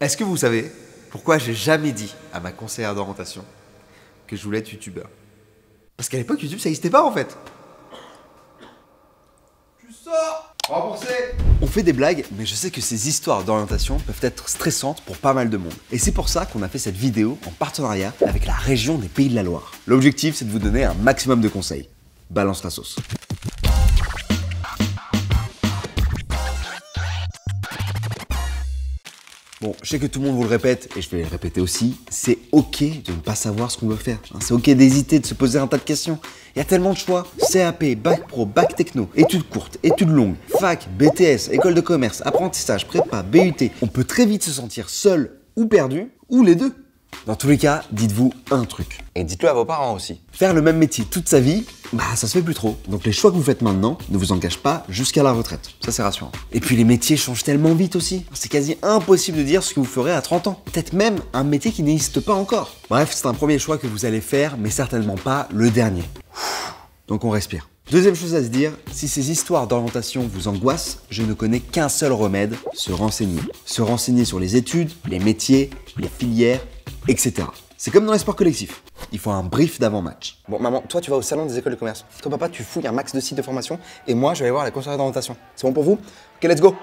Est-ce que vous savez pourquoi j'ai jamais dit à ma conseillère d'orientation que je voulais être youtubeur? Parce qu'à l'époque, YouTube, ça n'existait pas en fait. Tu sors! Remboursé! On fait des blagues, mais je sais que ces histoires d'orientation peuvent être stressantes pour pas mal de monde. Et c'est pour ça qu'on a fait cette vidéo en partenariat avec la région des Pays de la Loire. L'objectif, c'est de vous donner un maximum de conseils. Balance la sauce. Bon, je sais que tout le monde vous le répète, et je vais le répéter aussi, c'est ok de ne pas savoir ce qu'on veut faire. C'est ok d'hésiter, de se poser un tas de questions. Il y a tellement de choix. CAP, bac pro, bac techno, études courtes, études longues, fac, BTS, école de commerce, apprentissage, prépa, BUT. On peut très vite se sentir seul ou perdu, ou les deux. Dans tous les cas, dites-vous un truc. Et dites-le à vos parents aussi. Faire le même métier toute sa vie, ça se fait plus trop. Donc les choix que vous faites maintenant ne vous engagent pas jusqu'à la retraite. Ça, c'est rassurant. Et puis les métiers changent tellement vite aussi. C'est quasi impossible de dire ce que vous ferez à 30 ans. Peut-être même un métier qui n'existe pas encore. Bref, c'est un premier choix que vous allez faire, mais certainement pas le dernier. Donc on respire. Deuxième chose à se dire, si ces histoires d'orientation vous angoissent, je ne connais qu'un seul remède, se renseigner. Se renseigner sur les études, les métiers, les filières, etc. C'est comme dans les sports collectifs. Il faut un brief d'avant-match. Bon, maman, toi, tu vas au salon des écoles de commerce. Toi, papa, tu fouilles un max de sites de formation. Et moi, je vais aller voir la conseillère d'orientation. C'est bon pour vous? Ok, let's go.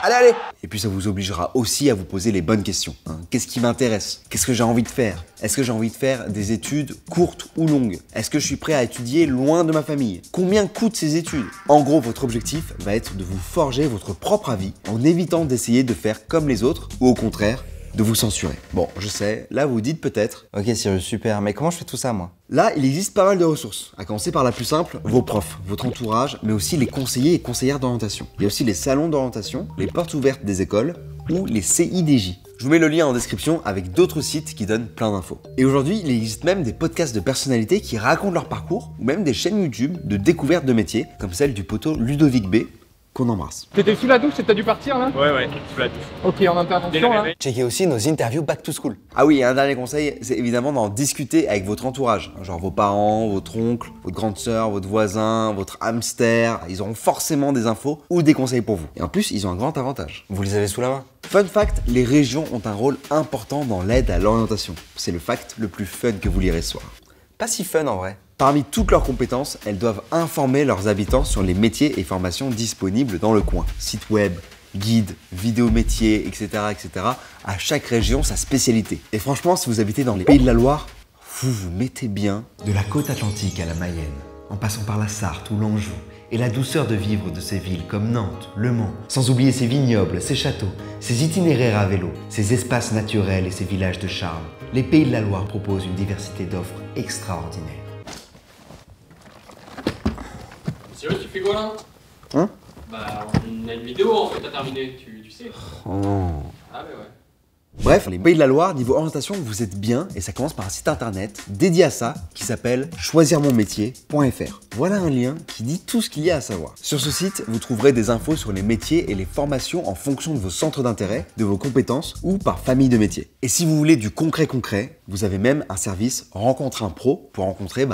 Allez, allez. Et puis ça vous obligera aussi à vous poser les bonnes questions. Qu'est-ce qui m'intéresse? Qu'est-ce que j'ai envie de faire? Est-ce que j'ai envie de faire des études courtes ou longues? Est-ce que je suis prêt à étudier loin de ma famille? Combien coûtent ces études? En gros, votre objectif va être de vous forger votre propre avis en évitant d'essayer de faire comme les autres ou au contraire, de vous censurer. Bon, je sais, là vous vous dites peut-être... Ok Cyrus, super, mais comment je fais tout ça moi? Là, il existe pas mal de ressources. À commencer par la plus simple, vos profs, votre entourage, mais aussi les conseillers et conseillères d'orientation. Il y a aussi les salons d'orientation, les portes ouvertes des écoles ou les CIDJ. Je vous mets le lien en description avec d'autres sites qui donnent plein d'infos. Et aujourd'hui, il existe même des podcasts de personnalités qui racontent leur parcours ou même des chaînes YouTube de découverte de métiers comme celle du poteau Ludovic B, qu'on embrasse. T'étais sous la douche et t'as dû partir là? Ouais, sous la douche. Ok, en intervention là. Checkez aussi nos interviews back to school. Ah oui, et un dernier conseil, c'est évidemment d'en discuter avec votre entourage. Genre vos parents, votre oncle, votre grande sœur, votre voisin, votre hamster. Ils auront forcément des infos ou des conseils pour vous. Et en plus, ils ont un grand avantage. Vous les avez sous la main? Fun fact, les régions ont un rôle important dans l'aide à l'orientation. C'est le fact le plus fun que vous lirez ce soir. Pas si fun en vrai. Parmi toutes leurs compétences, elles doivent informer leurs habitants sur les métiers et formations disponibles dans le coin. Sites web, guides, vidéos métiers, etc., etc. À chaque région, sa spécialité. Et franchement, si vous habitez dans les Pays de la Loire, vous vous mettez bien. De la côte atlantique à la Mayenne, en passant par la Sarthe ou l'Anjou, et la douceur de vivre de ces villes comme Nantes, Le Mans, sans oublier ses vignobles, ses châteaux, ses itinéraires à vélo, ses espaces naturels et ses villages de charme, les Pays de la Loire proposent une diversité d'offres extraordinaires. Cyrus, tu fais quoi là? Hein? Bah, on a une vidéo en fait à terminer, tu sais. Oh. Ah ouais. Bref, les Pays de la Loire, niveau orientation, vous êtes bien et ça commence par un site internet dédié à ça qui s'appelle choisirmonmétier.fr. Voilà un lien qui dit tout ce qu'il y a à savoir. Sur ce site, vous trouverez des infos sur les métiers et les formations en fonction de vos centres d'intérêt, de vos compétences ou par famille de métiers. Et si vous voulez du concret, vous avez même un service Rencontre un pro pour rencontrer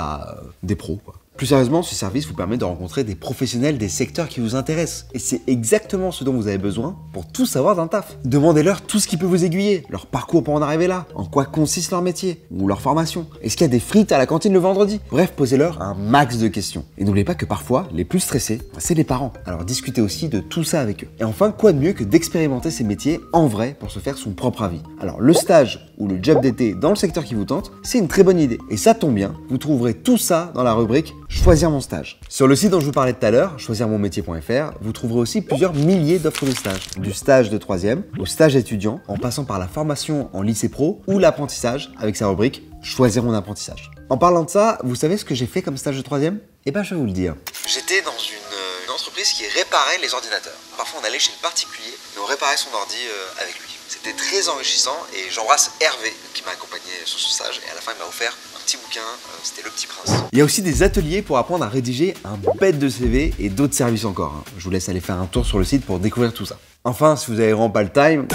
des pros, quoi. Plus sérieusement, ce service vous permet de rencontrer des professionnels des secteurs qui vous intéressent. Et c'est exactement ce dont vous avez besoin pour tout savoir d'un taf. Demandez-leur tout ce qui peut vous aiguiller, leur parcours pour en arriver là, en quoi consiste leur métier ou leur formation. Est-ce qu'il y a des frites à la cantine le vendredi? Bref, posez-leur un max de questions. Et n'oubliez pas que parfois, les plus stressés, c'est les parents. Alors discutez aussi de tout ça avec eux. Et enfin, quoi de mieux que d'expérimenter ces métiers en vrai pour se faire son propre avis? Alors le stage ou le job d'été dans le secteur qui vous tente, c'est une très bonne idée. Et ça tombe bien, vous trouverez tout ça dans la rubrique Choisir mon stage. Sur le site dont je vous parlais tout à l'heure, choisirmonmétier.fr, vous trouverez aussi plusieurs milliers d'offres de stage. Du stage de 3e au stage étudiant, en passant par la formation en lycée pro ou l'apprentissage avec sa rubrique Choisir mon apprentissage. En parlant de ça, vous savez ce que j'ai fait comme stage de 3e? Eh ben, je vais vous le dire. J'étais dans une entreprise qui réparait les ordinateurs. Parfois, on allait chez le particulier et on réparait son ordi avec lui. C'était très enrichissant et j'embrasse Hervé qui m'a accompagné sur ce stage et à la fin il m'a offert un petit bouquin, c'était Le Petit Prince. Il y a aussi des ateliers pour apprendre à rédiger un bête de CV et d'autres services encore. Je vous laisse aller faire un tour sur le site pour découvrir tout ça. Enfin, si vous avez vraiment pas le time,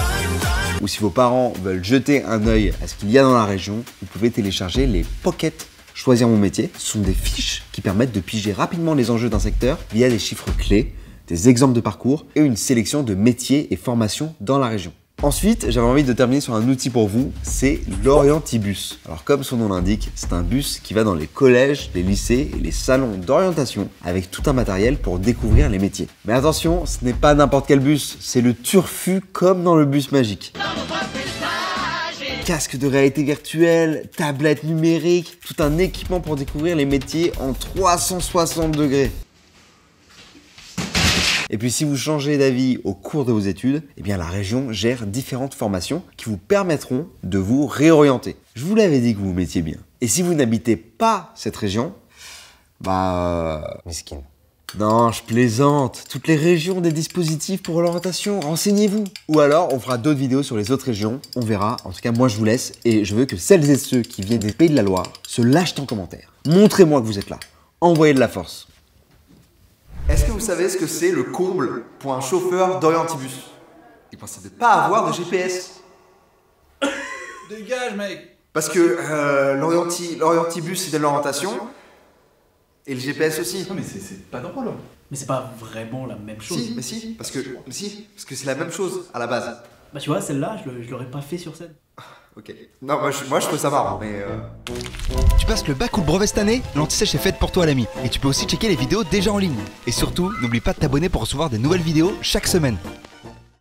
ou si vos parents veulent jeter un œil à ce qu'il y a dans la région, vous pouvez télécharger les Pocket Choisir mon métier. Ce sont des fiches qui permettent de piger rapidement les enjeux d'un secteur via des chiffres clés, des exemples de parcours et une sélection de métiers et formations dans la région. Ensuite, j'avais envie de terminer sur un outil pour vous, c'est l'Orientibus. Alors comme son nom l'indique, c'est un bus qui va dans les collèges, les lycées et les salons d'orientation avec tout un matériel pour découvrir les métiers. Mais attention, ce n'est pas n'importe quel bus, c'est le Turfu comme dans le bus magique. Casque de réalité virtuelle, tablette numérique, tout un équipement pour découvrir les métiers en 360 degrés. Et puis si vous changez d'avis au cours de vos études, eh bien la région gère différentes formations qui vous permettront de vous réorienter. Je vous l'avais dit que vous vous mettiez bien. Et si vous n'habitez pas cette région, Miskin. Non, je plaisante. Toutes les régions ont des dispositifs pour l'orientation, renseignez-vous. Ou alors, on fera d'autres vidéos sur les autres régions, on verra. En tout cas, moi je vous laisse et je veux que celles et ceux qui viennent des Pays de la Loire se lâchent en commentaire. Montrez-moi que vous êtes là. Envoyez de la force. Est-ce que vous savez ce que c'est le comble pour un chauffeur d'Orientibus? Il pensait de pas avoir de GPS. Dégage, mec. Parce que l'Orientibus, il donne l'orientation. Et le GPS aussi. Non, mais c'est pas drôle. Mais c'est pas vraiment la même chose. Si, parce que c'est la même chose à la base. Bah tu vois, celle-là, je l'aurais pas fait sur scène. Ok. Non, moi je trouve ça marrant, mais Tu passes le bac ou le brevet cette année? L'Anti-Sèche est faite pour toi l'ami. Et tu peux aussi checker les vidéos déjà en ligne. Et surtout, n'oublie pas de t'abonner pour recevoir des nouvelles vidéos chaque semaine.